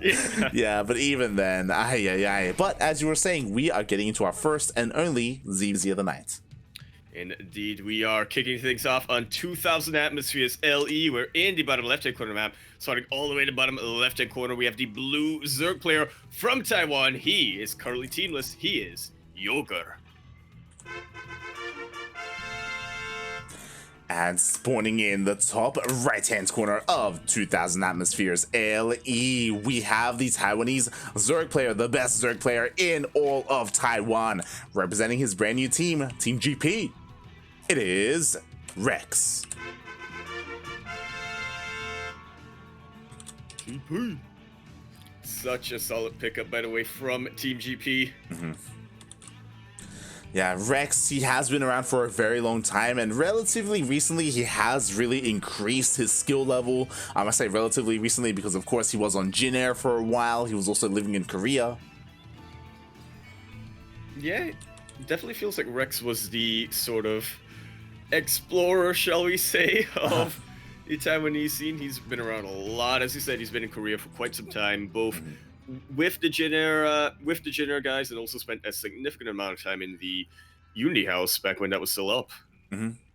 Yeah. Yeah, but even then, But as you were saying, we are getting into our first and only ZVZ of the night. Indeed, we are kicking things off on 2000 Atmospheres LE. We're in the bottom left-hand corner map. Starting all the way to the bottom left-hand corner, we have the blue Zerg player from Taiwan. He is currently teamless. He is YoGer. And spawning in the top right-hand corner of 2000 Atmospheres LE, we have the Taiwanese Zerg player, the best Zerg player in all of Taiwan, representing his brand new team, Team GP. It is Rex. GP. Such a solid pickup, by the way, from Team GP. Yeah, Rex, he has been around for a very long time, and relatively recently, he has really increased his skill level. I say relatively recently because, of course, he was on Jin Air for a while. He was also living in Korea. Yeah, it definitely feels like Rex was the sort of explorer, shall we say, of the Taiwanese scene. He's been around a lot. As you said, he's been in Korea for quite some time, both with the Jin Air guys, and also spent a significant amount of time in the Unity house back when that was still up.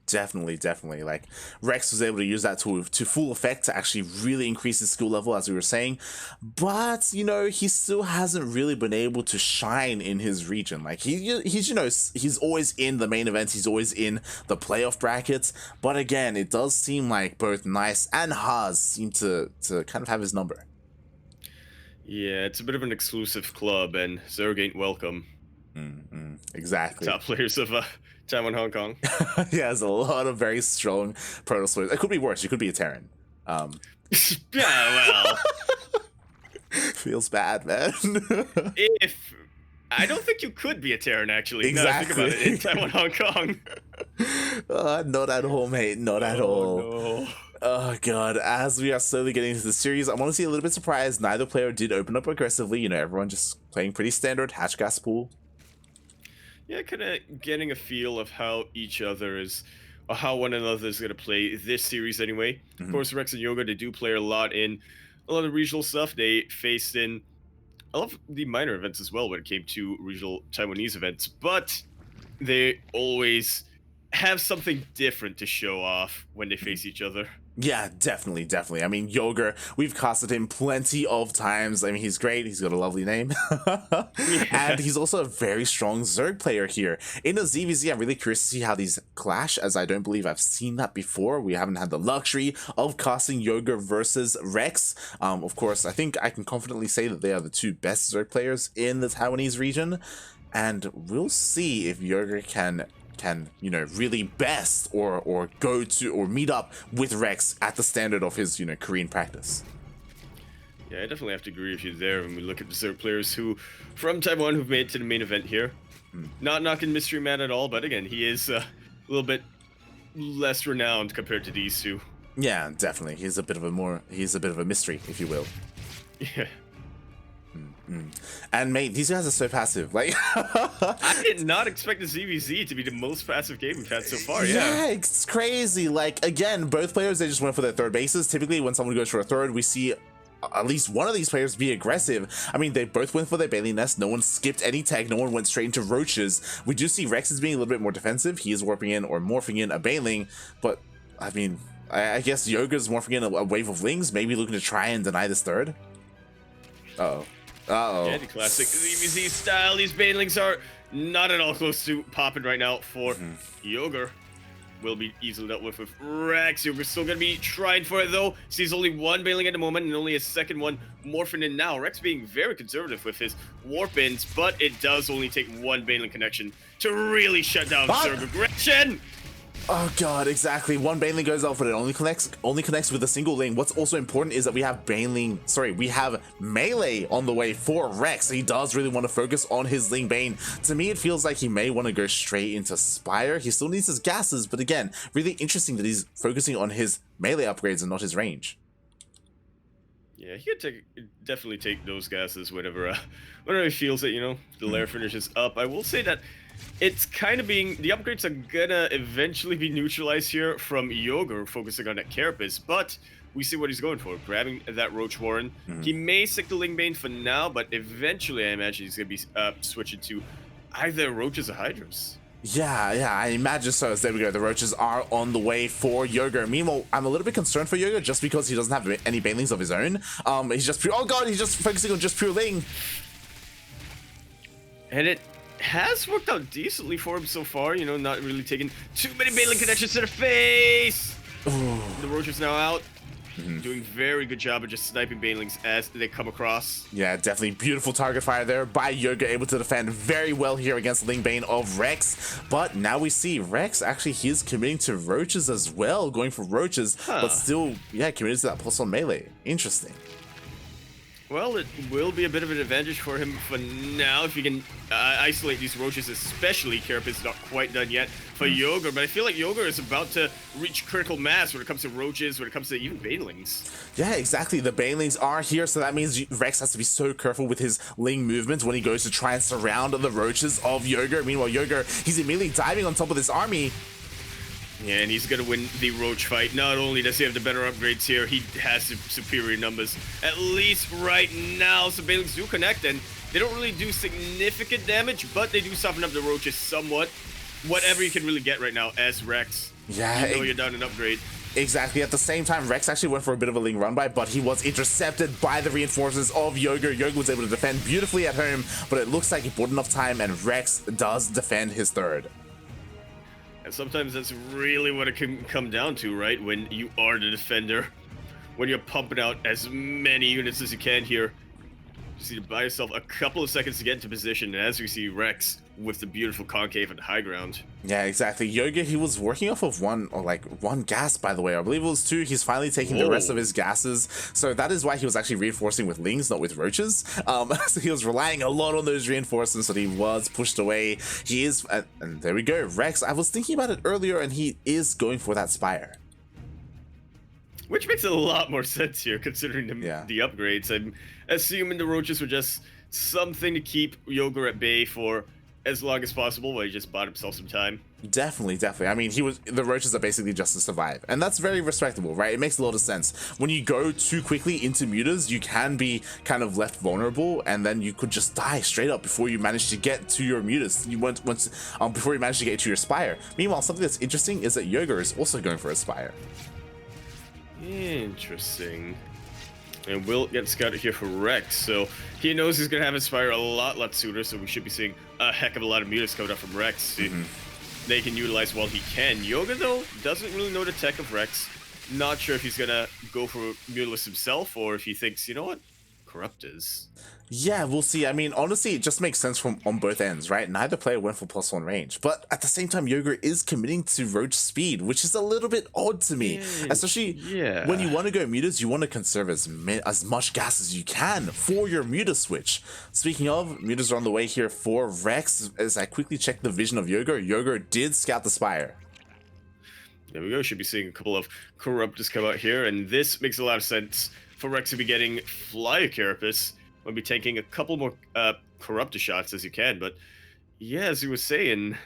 Definitely. Like, Rex was able to use that to full effect to actually really increase his skill level, as we were saying. But, you know, he still hasn't really been able to shine in his region. Like, he's you know, he's always in the main events. He's always in the playoff brackets. But again, it does seem like both Nice and Haas seem to kind of have his number. Yeah, it's a bit of an exclusive club, and Zerg ain't welcome. Exactly. Top players of Taiwan, Hong Kong. He has a lot of very strong Protoss players. It could be worse. You could be a Terran. Yeah, well, Feels bad, man. if I don't think you could be a Terran, actually. Exactly. No, think about it. In Taiwan, Hong Kong. Not at all, mate. Not at all. No. Oh god, as we are slowly getting into the series, I'm honestly a little bit surprised neither player did open up aggressively. You know, everyone just playing pretty standard hatch gas pool. Yeah, kind of getting a feel of how each other is, or how one another is going to play this series anyway. Of course, Rex and YoGer, they do play a lot of regional stuff. They faced in a lot of the minor events as well when it came to regional Taiwanese events, but they always have something different to show off when they face each other. Yeah, definitely. I mean, YoGer, we've casted him plenty of times. I mean, he's great. He's got a lovely name. And he's also a very strong Zerg player here. In the ZVZ, I'm really curious to see how these clash, as I don't believe I've seen that before. We haven't had the luxury of casting YoGer versus Rex. Of course, I think I can confidently say that they are the two best Zerg players in the Taiwanese region. And we'll see if YoGer can, you know, really best or go to or meet up with Rex at the standard of his, you know, Korean practice. Yeah, I definitely have to agree with you there when we look at the Zerg players who, from Taiwan, who've made it to the main event here. Not knocking Mystery Man at all, but again, he is a little bit less renowned compared to these two. Yeah, definitely. He's a bit of a mystery, if you will. Yeah. And mate, these guys are so passive. Like, I did not expect the ZVZ to be the most passive game we've had so far. Yeah, it's crazy. Like, again, both players, they just went for their third bases. Typically, when someone goes for a third, we see at least one of these players be aggressive. I mean, they both went for their Bailey Nest. No one skipped any tech. No one went straight into Roaches. We do see Rex is being a little bit more defensive. He is warping in or morphing in a Bailing, but I mean, I guess YoGer's morphing in a wave of Lings, maybe looking to try and deny this third. Yeah, the classic ZVZ style. These Banelings are not at all close to popping right now for YoGer. Will be easily dealt with Rex. YoGer's still going to be trying for it, though. Sees only one Baneling at the moment and only a second one morphing in now. Rex being very conservative with his warp-ins, but it does only take one Baneling connection to really shut down Zerg aggression. Oh god, exactly. One Baneling goes off, but it only connects with a single lane. What's also important is that we have we have melee on the way for Rex. He does really want to focus on his Ling Bane. To me, it feels like he may want to go straight into Spire. He still needs his gases, but again, really interesting that he's focusing on his melee upgrades and not his range. Yeah, he could definitely take those gases whenever he feels that, you know, the lair finishes up. I will say that it's kind of the upgrades are gonna eventually be neutralized here from YoGer, focusing on that Carapace, but we see what he's going for, grabbing that Roach Warren. He may stick to Lingbane for now, but eventually I imagine he's going to be switching to either Roaches or Hydras. Yeah, I imagine so. As there we go, the Roaches are on the way for YoGer. Meanwhile, I'm a little bit concerned for YoGer just because he doesn't have any banelings of his own. He's just pure, oh god, he's just focusing on just pure Ling. And it has worked out decently for him so far, you know, not really taking too many baneling connections to the face. Ooh. The Roach is now out. Doing very good job of just sniping banelings as they come across. Yeah, definitely beautiful target fire there by YoGer, able to defend very well here against Lingbane of Rex. But now we see Rex actually, he's committing to Roaches as well, going for Roaches, but still, yeah, committed to that pulse on melee. Interesting. Well, it will be a bit of an advantage for him for now if he can isolate these Roaches, especially. Carapace is not quite done yet for YoGer, but I feel like YoGer is about to reach critical mass when it comes to Roaches, when it comes to even banelings. Yeah, exactly. The banelings are here, so that means Rex has to be so careful with his Ling movements when he goes to try and surround the Roaches of YoGer. Meanwhile, YoGer, he's immediately diving on top of this army. Yeah, and he's going to win the Roach fight. Not only does he have the better upgrades here, he has superior numbers. At least right now, so banelings do connect, and they don't really do significant damage, but they do soften up the Roaches somewhat. Whatever you can really get right now as Rex. Yeah, you know you're down an upgrade. Exactly. At the same time, Rex actually went for a bit of a Ling run by, but he was intercepted by the reinforcements of YoGer. YoGer was able to defend beautifully at home, but it looks like he bought enough time, and Rex does defend his third. And sometimes that's really what it can come down to, right? When you are the defender, when you're pumping out as many units as you can here, you just need to buy yourself a couple of seconds to get into position. And as we see Rex with the beautiful concave and high ground. Yeah, exactly. YoGer, he was working off of one gas, by the way. I believe it was two. He's finally taking the rest of his gases. So that is why he was actually reinforcing with Lings, not with Roaches. So he was relying a lot on those reinforcements, but he was pushed away. He is, and there we go. Rex, I was thinking about it earlier, and he is going for that Spire. Which makes a lot more sense here, considering the upgrades. I'm assuming the Roaches were just something to keep YoGer at bay for as long as possible, while he just bought himself some time. Definitely. I mean, the Roaches are basically just to survive, and that's very respectable, right? It makes a lot of sense. When you go too quickly into mutas, you can be kind of left vulnerable, and then you could just die straight up before you manage to get to your mutas. Before you manage to get to your Spire. Meanwhile, something that's interesting is that YoGer is also going for a Spire. Interesting. And will get scouted here for Rex, so he knows he's going to have his Spire a lot sooner, so we should be seeing a heck of a lot of mutas coming up from Rex. They can utilize while he can. YoGer, though, doesn't really know the tech of Rex. Not sure if he's going to go for mutalist himself, or if he thinks, you know what, Corrupt is. Yeah, we'll see. I mean, honestly, it just makes sense on both ends, right? Neither player went for +1 range, but at the same time, YoGer is committing to Roach speed, which is a little bit odd to me. Especially when you want to go mutas, you want to conserve as much gas as you can for your muta switch. Speaking of, mutas are on the way here for Rex. As I quickly check the vision of YoGer, YoGer did scout the Spire. There we go. Should be seeing a couple of Corruptors come out here, and this makes a lot of sense for Rex to be getting Flyer Carapace. We'll be taking a couple more Corruptor shots as you can, but yeah, as you were saying,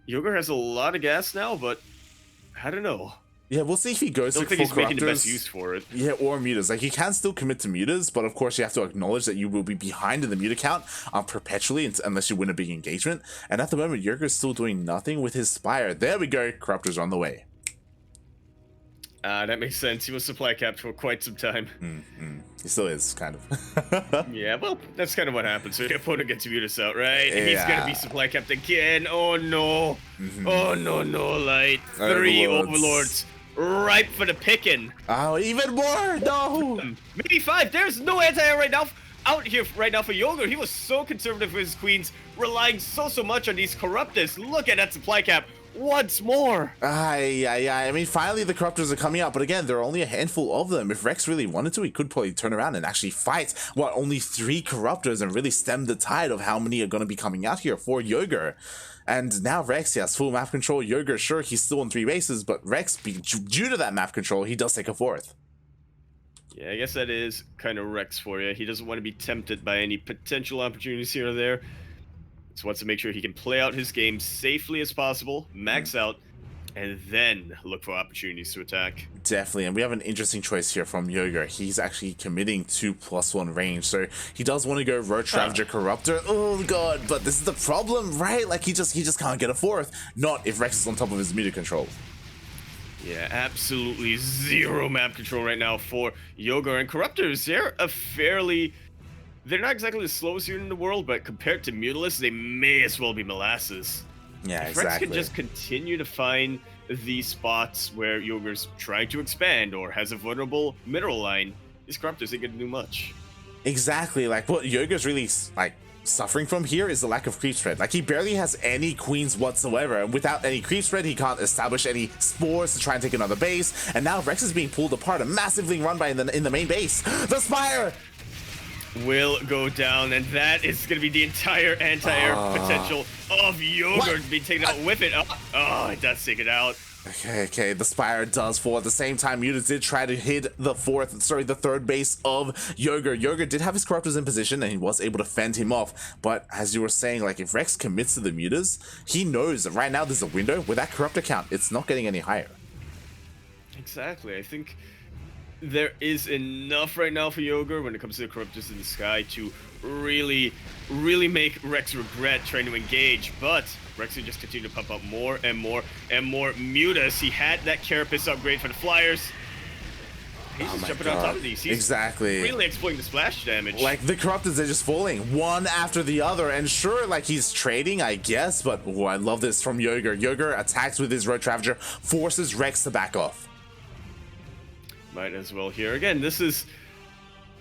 YoGer has a lot of gas now, but I don't know. Yeah, we'll see if he goes for he's making the best use for it. Yeah, or mutas. Like, you can still commit to mutas, but of course you have to acknowledge that you will be behind in the muta count perpetually unless you win a big engagement. And at the moment, YoGer is still doing nothing with his Spire. There we go. Corruptors on the way. That makes sense. He was supply capped for quite some time. He still is, kind of. Yeah, well, that's kind of what happens. So your opponent gets mutas out, right? Yeah. He's gonna be supply capped again. Oh no. Oh no, Light. 3 Overlords. Ripe for the picking. Oh, even more! No! Maybe 5. There's no anti-air right now. Out here right now for YoGer. He was so conservative with his queens, relying so much on these Corruptors. Look at that supply cap. Once more. I mean, finally the Corruptors are coming out, but again, there are only a handful of them. If Rex really wanted to, he could probably turn around and actually fight, only 3 Corruptors and really stem the tide of how many are going to be coming out here for YoGer. And now Rex, he has full map control. YoGer, sure, he's still on 3 bases, but Rex, due to that map control, he does take a 4th. Yeah, I guess that is kind of Rex for you. He doesn't want to be tempted by any potential opportunities here or there. Just wants to make sure he can play out his game safely as possible, max out, and then look for opportunities to attack. Definitely, and we have an interesting choice here from YoGer. He's actually committing 2+1 range, so he does want to go Roach Ravager Corruptor. Oh god, but this is the problem, right? Like he just can't get a fourth. Not if Rex is on top of his meter control. Yeah, absolutely zero map control right now for YoGer, and Corruptors, they're not exactly the slowest unit in the world, but compared to Mutalisk, they may as well be molasses. Yeah, If Rex exactly. can just continue to find these spots where YoGer's trying to expand or has a vulnerable mineral line, these Corruptors ain't gonna do much. Exactly, like what YoGer's really like suffering from here is the lack of creep spread. Like he barely has any queens whatsoever, and without any creep spread, he can't establish any spores to try and take another base. And now Rex is being pulled apart and massively run by in the main base. The Spire Will go down, and that is going to be the entire anti-air potential of YoGer being taken out with it. Oh, it does take it out. Okay, the Spire does fall. At the same time, Mutas did try to hit the third base of YoGer. YoGer did have his Corruptors in position, and he was able to fend him off. But as you were saying, like if Rex commits to the Mutas, he knows that right now there's a window with that Corruptor count. It's not getting any higher. Exactly. I think there is enough right now for YoGer when it comes to the Corruptors in the sky to really make Rex regret trying to engage, but Rex will just continue to pump out more and more and more Mutas. He had that Carapace upgrade for the Flyers. He's just jumping on top of these. He's really exploiting the splash damage. Like the Corruptors are just falling one after the other, and sure, like he's trading, I guess, but I love this from YoGer. YoGer attacks with his Roach Ravager, forces Rex to back off. Might as well here. Again, this is...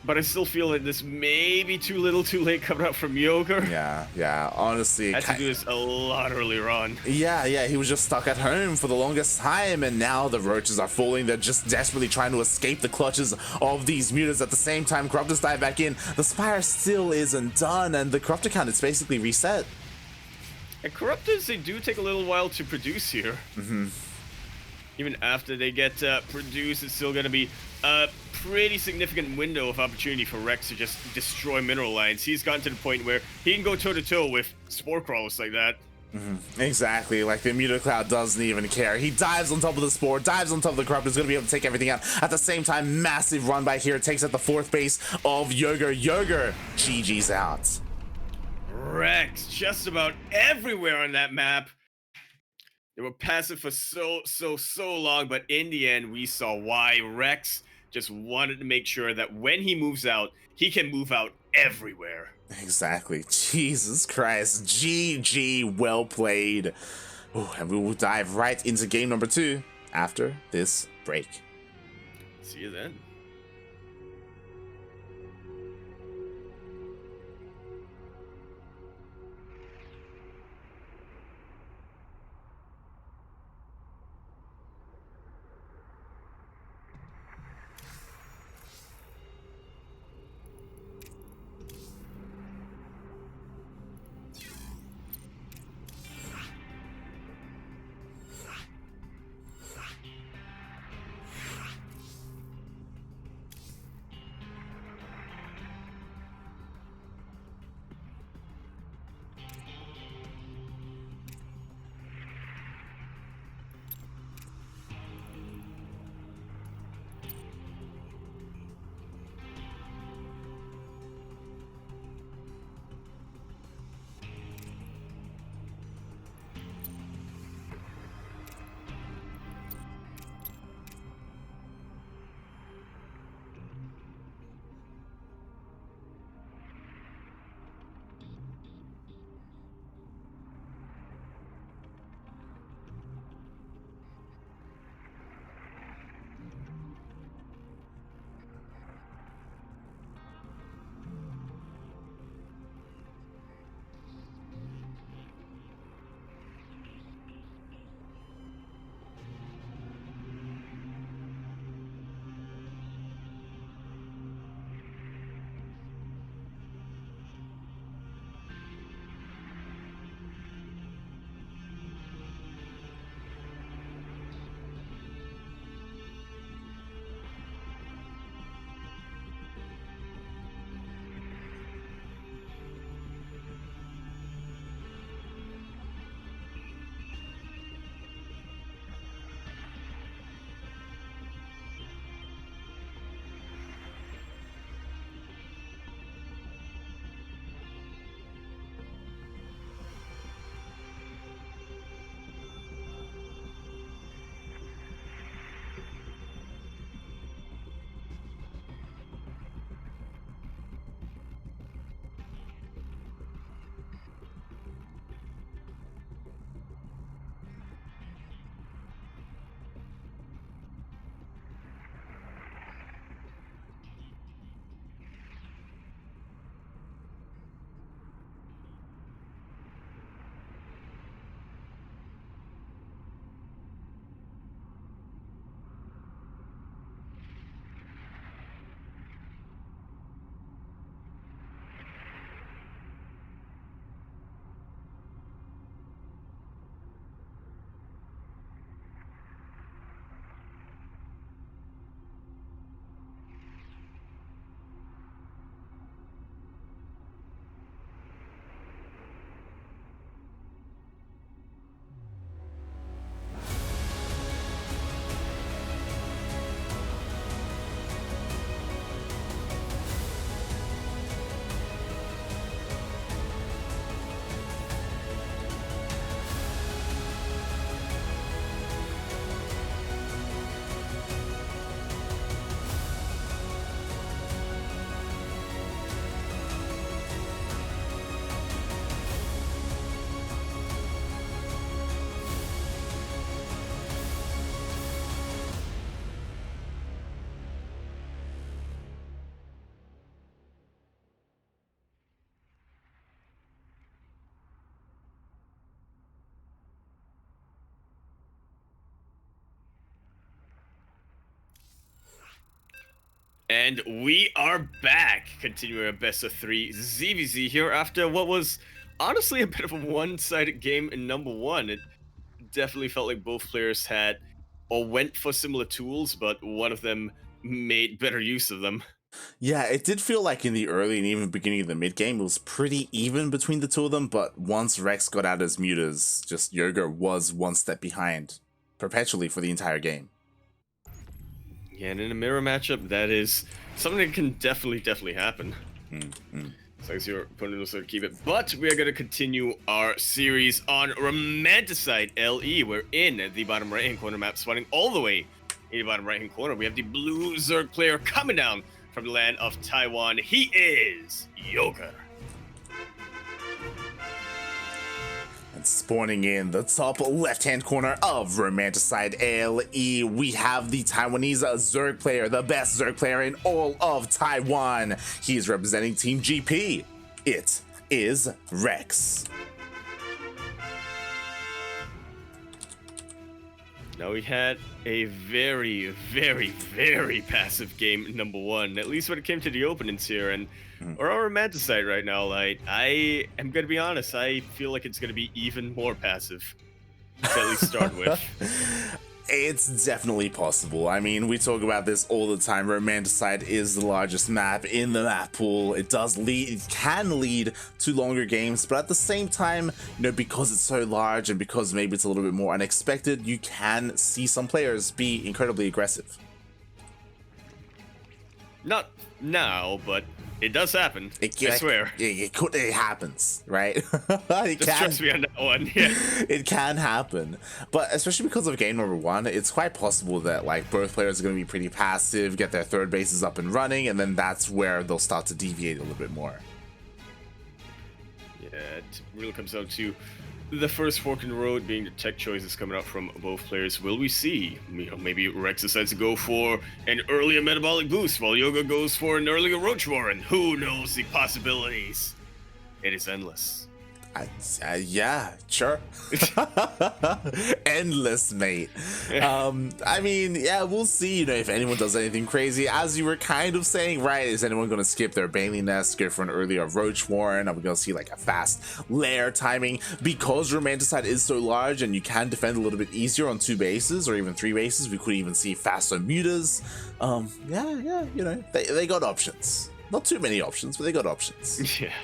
But I still feel like this may be too little too late coming out from YoGer. Yeah, honestly. Had to do this a lot earlier on. Yeah, he was just stuck at home for the longest time, and now the Roaches are falling. They're just desperately trying to escape the clutches of these Mutas. At the same time, Corruptors dive back in. The Spire still isn't done, and the Corruptor count is basically reset. And Corruptors, they do take a little while to produce here. Even after they get produced, it's still going to be a pretty significant window of opportunity for Rex to just destroy mineral lines. He's gotten to the point where he can go toe-to-toe with Spore Crawlers like that. Exactly, like the Muta Cloud doesn't even care. He dives on top of the Spore, dives on top of the Corruptor, is going to be able to take everything out. At the same time, massive run by here, takes out the fourth base of YoGer. YoGer, GG's out. Rex, just about everywhere on that map. They were passive for so long, but in the end, we saw why. Rex just wanted to make sure that when he moves out, he can move out everywhere. Exactly. Jesus Christ. GG, well played. Ooh, and we will dive right into game number 2 after this break. See you then. And we are back, continuing our best of 3 ZVZ here after what was honestly a bit of a one-sided game in number 1. It definitely felt like both players had or went for similar tools, but one of them made better use of them. Yeah, it did feel like in the early and even beginning of the mid game, it was pretty even between the two of them. But once Rex got out his mutas, just YoGer was one step behind perpetually for the entire game. Yeah, and in a mirror matchup, that is something that can definitely happen. As long as your opponent knows how to keep it. But we are going to continue our series on Romanticide LE. We're in the bottom right-hand corner map, spawning all the way in the bottom right-hand corner. We have the blue Zerg player coming down from the land of Taiwan. He is YoGer. And spawning in the top left-hand corner of Romanticide LE, we have the Taiwanese Zerg player, the best Zerg player in all of Taiwan. He's representing Team GP. It is Rex. Now, we had a very passive game number 1, at least when it came to the openings here, and we're on Romanticide right now. Like, I am going to be honest, I feel like it's going to be even more passive to at least start with. It's definitely possible. I mean, we talk about this all the time. Romanticide is the largest map in the map pool. It can lead to longer games, but at the same time, you know, because it's so large and because maybe it's a little bit more unexpected, you can see some players be incredibly aggressive. Not now, but it does happen. I swear. It happens, right? Just trust me on that one. Yeah. It can happen, but especially because of game number 1, it's quite possible that like both players are going to be pretty passive, get their third bases up and running, and then that's where they'll start to deviate a little bit more. Yeah, it really comes down to the first fork in the road being the tech choices coming out from both players. Will we see? You know, maybe Rex decides to go for an earlier metabolic boost while YoGer goes for an earlier roach warren. Who knows the possibilities? It is endless. Yeah, sure. Endless, mate. I mean, yeah, we'll see, you know, if anyone does anything crazy. As you were kind of saying, right, is anyone going to skip their Bailey Nest, go for an earlier Roach Warren? Are we going to see like a fast lair timing? Because Romanticide is so large and you can defend a little bit easier on 2 bases or even 3 bases, we could even see faster mutas. Yeah, you know, they got options. Not too many options, but they got options. Yeah.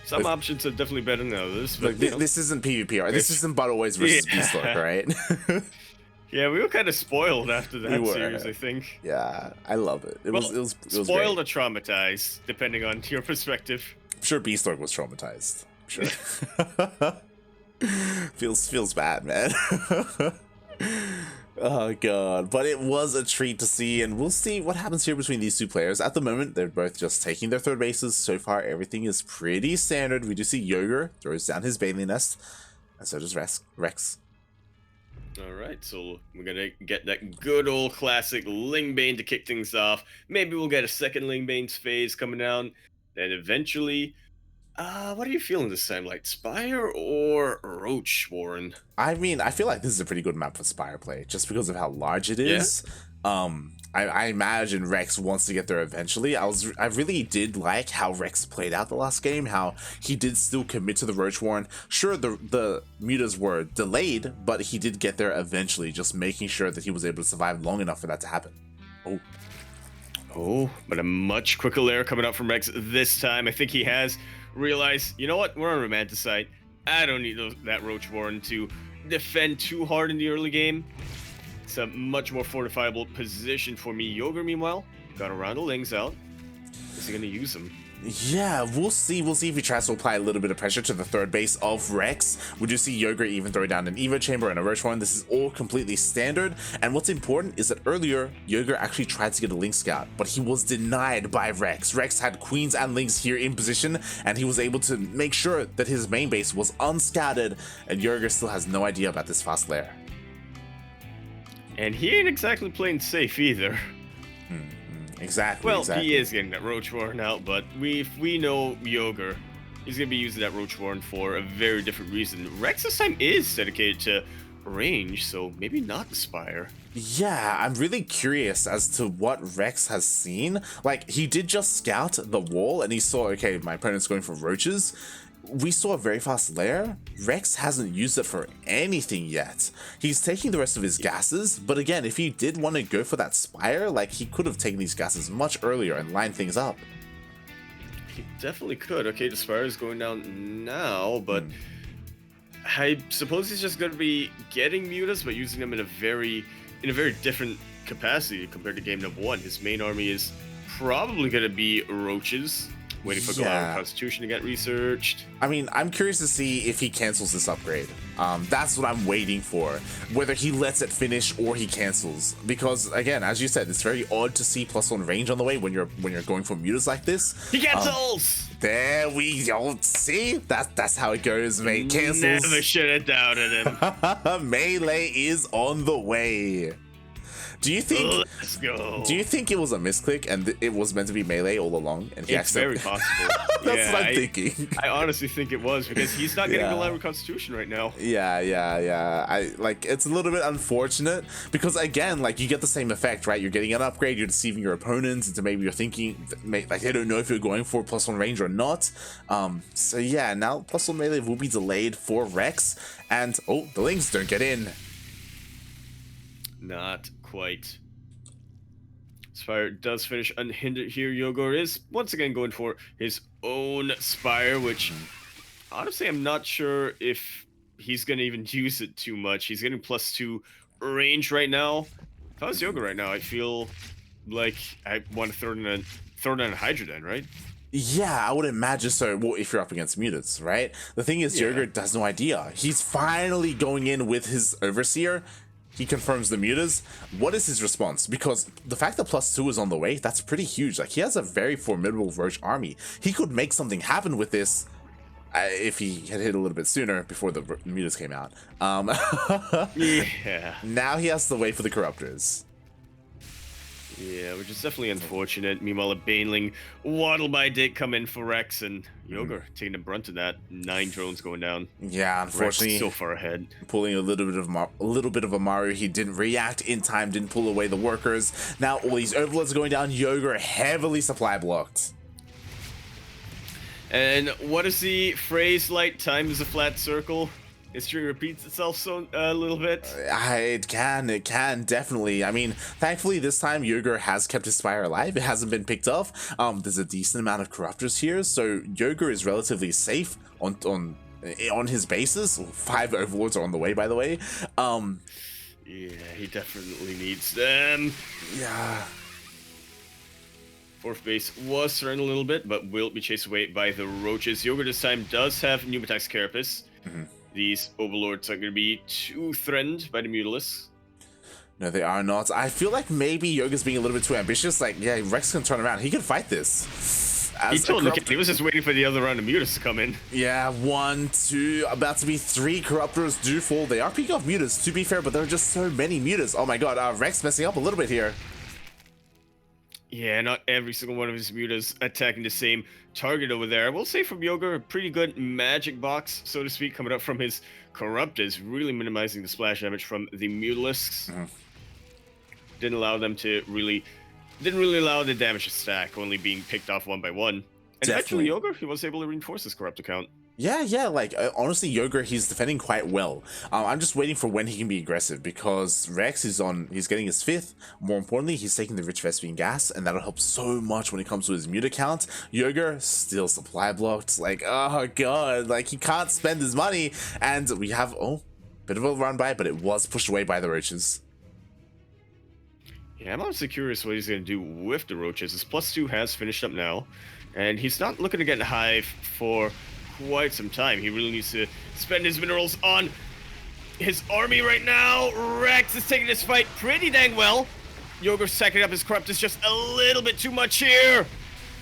Some options are definitely better than others. But, look, this isn't PvP, right? This isn't Butterways versus Beastlord, right? Yeah, we were kind of spoiled after that series, I think. Yeah, I love it. It was spoiled or traumatized, depending on your perspective. I'm sure Beastlord was traumatized. I'm sure. feels bad, man. Oh god, but it was a treat to see, and we'll see what happens here between these two players. At the moment, they're both just taking their third bases. So far, everything is pretty standard. We do see YoGer throws down his Bailey Nest, and so does Rex. Alright, so we're gonna get that good old classic Lingbane to kick things off. Maybe we'll get a second Lingbane's phase coming down, then eventually... what are you feeling this time? Like Spire or Roach Warren? I mean, I feel like this is a pretty good map for Spire play, just because of how large it is. Yeah. I imagine Rex wants to get there eventually. I really did like how Rex played out the last game, how he did still commit to the Roach Warren. Sure, the mutas were delayed, but he did get there eventually, just making sure that he was able to survive long enough for that to happen. Oh, but a much quicker lair coming up from Rex this time. I think he has realized, you know what, we're on Romanticide. I don't need that Roach Warren to defend too hard in the early game. It's a much more fortifiable position for me. YoGer, meanwhile, got around the Lings out. Is he going to use them? Yeah, we'll see if he tries to apply a little bit of pressure to the third base of Rex. We do see YoGer even throw down an Evo Chamber and a Roach Warren. This is all completely standard, and what's important is that earlier, YoGer actually tried to get a Link Scout, but he was denied by Rex. Rex had Queens and Links here in position, and he was able to make sure that his main base was unscouted, and YoGer still has no idea about this fast lair. And he ain't exactly playing safe either. Exactly. Well, he is getting that Roach Warren out, but we know YoGer, he's going to be using that Roach Warren for a very different reason. Rex this time is dedicated to range, so maybe not the Spire. Yeah, I'm really curious as to what Rex has seen. Like, he did just scout the wall and he saw, okay, my opponent's going for roaches. We saw a very fast lair. Rex hasn't used it for anything yet. He's taking the rest of his gases, but again, if he did want to go for that Spire, like, he could have taken these gases much earlier and lined things up. He definitely could. Okay, the Spire is going down now, but I suppose he's just going to be getting mutas, but using them in a very different capacity compared to game number 1. His main army is probably going to be roaches, waiting for Galactic Constitution to get researched. I mean, I'm curious to see if he cancels this upgrade. That's what I'm waiting for. Whether he lets it finish or he cancels. Because again, as you said, it's very odd to see +1 range on the way when you're going for mutas like this. He cancels! There we go. See? That's how it goes, mate. Cancels. Never should have doubted him. Melee is on the way. Do you think? Let's go. Do you think it was a misclick and it was meant to be melee all along? And it's very possible. That's what I'm thinking. I honestly think it was because he's not getting the Galactic Constitution right now. Yeah. I like it's a little bit unfortunate because again, like you get the same effect, right? You're getting an upgrade, you're deceiving your opponents into maybe you're thinking like they don't know if you're going for +1 range or not. So yeah, now +1 melee will be delayed for Rex, and oh, the Lings don't get in. Not quite. Spire does finish unhindered here. YoGer is once again going for his own Spire, which honestly I'm not sure if he's going to even use it too much. He's getting +2 range right now. If I was YoGer right now, I feel like I want to throw down a Hydra Den, right? Yeah, I would imagine so. Well, if you're up against mutants, right? The thing is, YoGer has no idea. He's finally going in with his Overseer. He confirms the mutas. What is his response? Because the fact that +2 is on the way, that's pretty huge. Like, he has a very formidable Roach army. He could make something happen with this if he had hit a little bit sooner before the mutas came out. Yeah. Now he has to wait for the Corruptors. Yeah, which is definitely unfortunate. Meanwhile, a Baneling waddle by dick come in for Rex, and YoGer taking the brunt of that. 9 drones going down. Yeah, unfortunately, Rex so far ahead. Pulling a little bit of a Mario. He didn't react in time, didn't pull away the workers. Now all these overlords are going down. YoGer heavily supply blocked. And what is the phrase like? Time is a flat circle. History repeats itself so a little bit. It can definitely. I mean, thankfully this time YoGer has kept his Spire alive. It hasn't been picked off. There's a decent amount of Corruptors here, so YoGer is relatively safe on his bases. 5 Overlords are on the way, by the way. Yeah, he definitely needs them. Yeah. 4th base was surrounded a little bit, but will be chased away by the Roaches. YoGer this time does have Pneumatax Carapace. These Overlords are going to be too threatened by the Mutalisks. No, they are not. I feel like maybe YoGer's being a little bit too ambitious. Like, yeah, Rex can turn around. He can fight this. He was just waiting for the other round of Mutas to come in. Yeah, 1, 2, about to be 3 Corruptors do fall. They are picking off Mutas, to be fair, but there are just so many Mutas. Oh my god, Rex messing up a little bit here. Yeah, not every single one of his mutas attacking the same target over there. I will say from YoGer, a pretty good magic box, so to speak, coming up from his Corruptors, really minimizing the splash damage from the Mutalisks. Didn't allow them to didn't really allow the damage to stack, only being picked off one by one. And actually, YoGer, he was able to reinforce his Corruptor count. Yeah, like, honestly, YoGer, he's defending quite well. I'm just waiting for when he can be aggressive, because Rex is he's getting his 5th. More importantly, he's taking the Rich Vespine gas, and that'll help so much when it comes to his muta count. YoGer, still supply blocked. Like, oh god, like, he can't spend his money, and we have, bit of a run by, but it was pushed away by the Roaches. Yeah, I'm honestly curious what he's going to do with the Roaches. His +2 has finished up now, and he's not looking to get Hive for quite some time. He really needs to spend his minerals on his army right now. Rex is taking this fight pretty dang well. YoGer sacking up his Corruptors just a little bit too much here.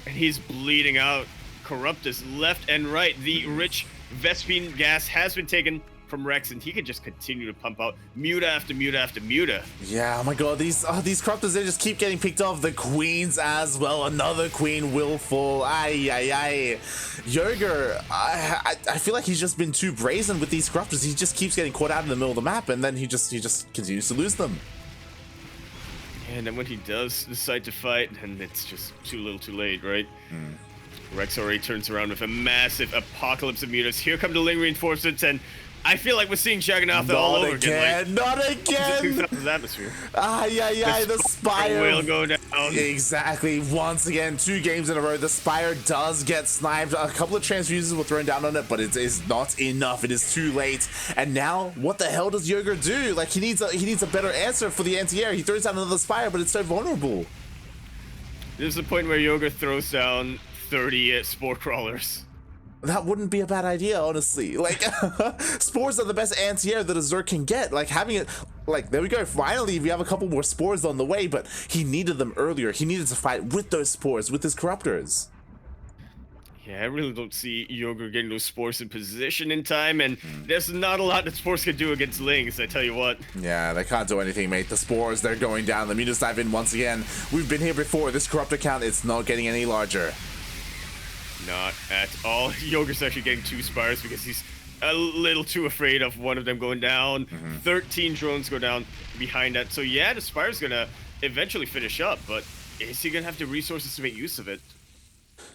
And he's bleeding out Corruptors left and right. The rich Vespine gas has been taken from Rex, and he could just continue to pump out Muta after Muta after Muta. Yeah, oh my god, these corruptors, they just keep getting picked off. The queens as well. Another queen will fall. Ay, ay, ay. YoGer, I feel like he's just been too brazen with these corruptors. He just keeps getting caught out in the middle of the map, and then he just continues to lose them. And then when he does decide to fight, and it's just too little too late, right? Rex already turns around with a massive apocalypse of mutas. Here come the Ling reinforcements, and I feel like we're seeing Jagannatha all over again. Not again! Atmosphere. Ay, the Spire will go down. Exactly. Once again, 2 games in a row. The Spire does get sniped. A couple of transfuses were thrown down on it, but it is not enough. It is too late. And now, what the hell does YoGer do? Like, he needs a better answer for the anti-air. He throws down another Spire, but it's so vulnerable. There's a point where YoGer throws down 30 spore crawlers. That wouldn't be a bad idea, honestly. Like, spores are the best anti-air that a Zerg can get. Like, having it, like, there we go. Finally, we have a couple more spores on the way, but he needed them earlier. He needed to fight with those spores, with his corruptors. Yeah, I really don't see YoGer getting those spores in position in time, and there's not a lot that spores can do against Lings, I tell you what. Yeah, they can't do anything, mate. The spores, they're going down. The mutas dive in once again. We've been here before. This corruptor count, it's not getting any larger. Not at all. YoGer's actually getting 2 Spires because he's a little too afraid of one of them going down. 13 drones go down behind that. So yeah, the Spire's gonna eventually finish up, but is he gonna have the resources to make use of it?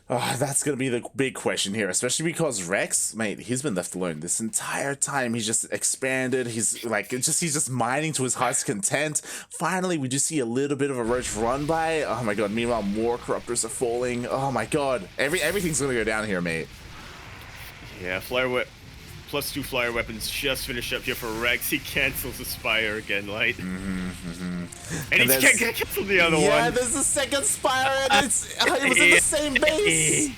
That's gonna be the big question here, especially because Rex, mate, he's been left alone this entire time. He's just expanded. He's just mining to his heart's content. Finally, we do see a little bit of a Roach run by. Oh my god! Meanwhile, more corruptors are falling. Oh my god! Everything's gonna go down here, mate. Yeah, +2 flyer weapons just finished up here for Rex. He cancels the Spire again, Light. And he can't cancel the other one. Yeah, there's the second Spire, and it was in the same base.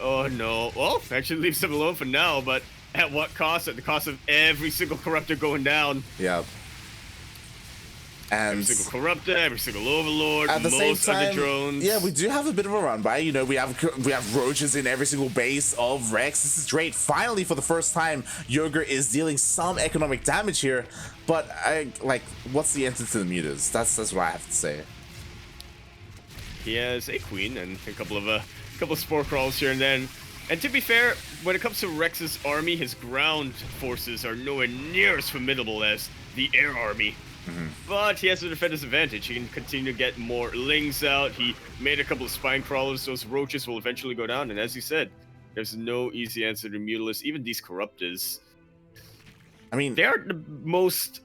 Oh no. Well, actually leaves him alone for now, but at what cost? At the cost of every single corruptor going down. Yep. And every single corruptor, every single overlord, at the same time, of the drones. Yeah, we do have a bit of a run by. You know, we have roaches in every single base of Rex. This is great. Finally, for the first time, YoGer is dealing some economic damage here. But what's the answer to the mutas? That's what I have to say. He has a queen and a couple of spore crawls here and then. And to be fair, when it comes to Rex's army, his ground forces are nowhere near as formidable as the air army. But he has a defender's advantage. He can continue to get more Lings out. He made a couple of spine crawlers. Those roaches will eventually go down. And as you said, there's no easy answer to Mutalisk. Even these corruptors, I mean, they aren't the most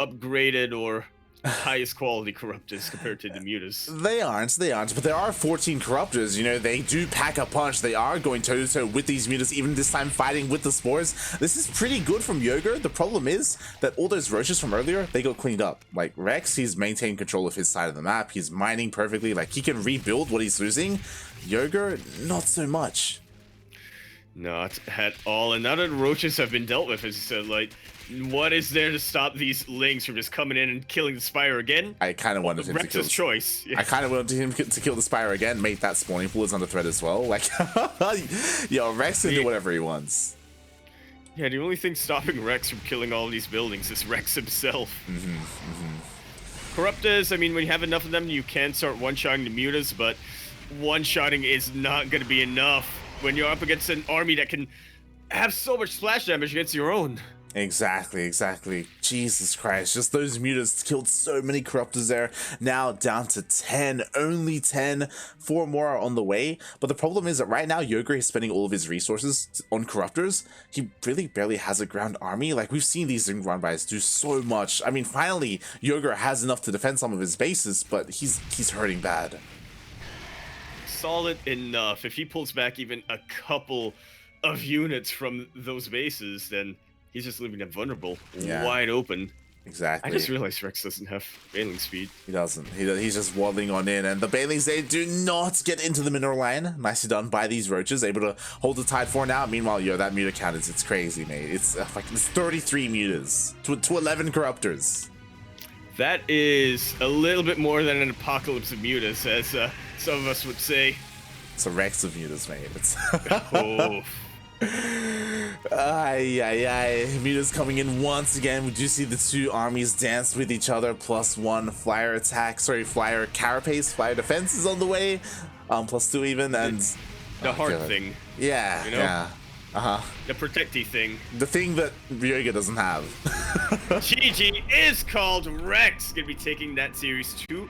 upgraded or highest quality corruptors compared to the mutas. They aren't, but there are 14 corruptors. You know, they do pack a punch. They are going toe-to-toe with these mutas, even this time fighting with the spores. This is pretty good from YoGer. The problem is that all those roaches from earlier, they got cleaned up. Like, Rex, he's maintained control of his side of the map. He's mining perfectly. Like, he can rebuild what he's losing. YoGer, not so much. Not at all. And now that roaches have been dealt with, as you said, like, what is there to stop these Lings from just coming in and killing the Spire again? I kind of wanted him to kill Rex's choice. Yeah. I kind of wanted him to kill the Spire again. Mate, that spawning pool is under threat as well. Like, yo, Rex can do whatever he wants. Yeah, the only thing stopping Rex from killing all these buildings is Rex himself. Corruptors, I mean, when you have enough of them, you can start one-shotting the mutas, but one-shotting is not going to be enough when you're up against an army that can have so much splash damage against your own. Exactly. Jesus Christ, just those mutas killed so many corruptors there. Now down to 10, only 10. 4 more are on the way. But the problem is that right now, YoGer is spending all of his resources on corruptors. He really barely has a ground army. Like, we've seen these ground buys do so much. I mean, finally, YoGer has enough to defend some of his bases, but he's hurting bad. Solid enough. If he pulls back even a couple of units from those bases, then he's just leaving them vulnerable, wide open. Exactly. I just realized Rex doesn't have bailing speed. He doesn't. He's just waddling on in, and the bailings, they do not get into the mineral line. Nicely done by these roaches, able to hold the tide for now. Meanwhile, yo, that muta count it's crazy, mate. It's 33 mutas to 11 corruptors. That is a little bit more than an apocalypse of mutas, as some of us would say. It's a Rex of mutas, mate. It's oh. Ay, ay, ay. Muta's coming in once again. We do see the two armies dance with each other. +1 flyer attack. Sorry, flyer carapace. Flyer defense is on the way. +2 even. And the hard God. thing. Yeah, you know? yeah. The protecty thing. The thing that YoGer doesn't have. GG is called Rex. Gonna be taking that series 2-0.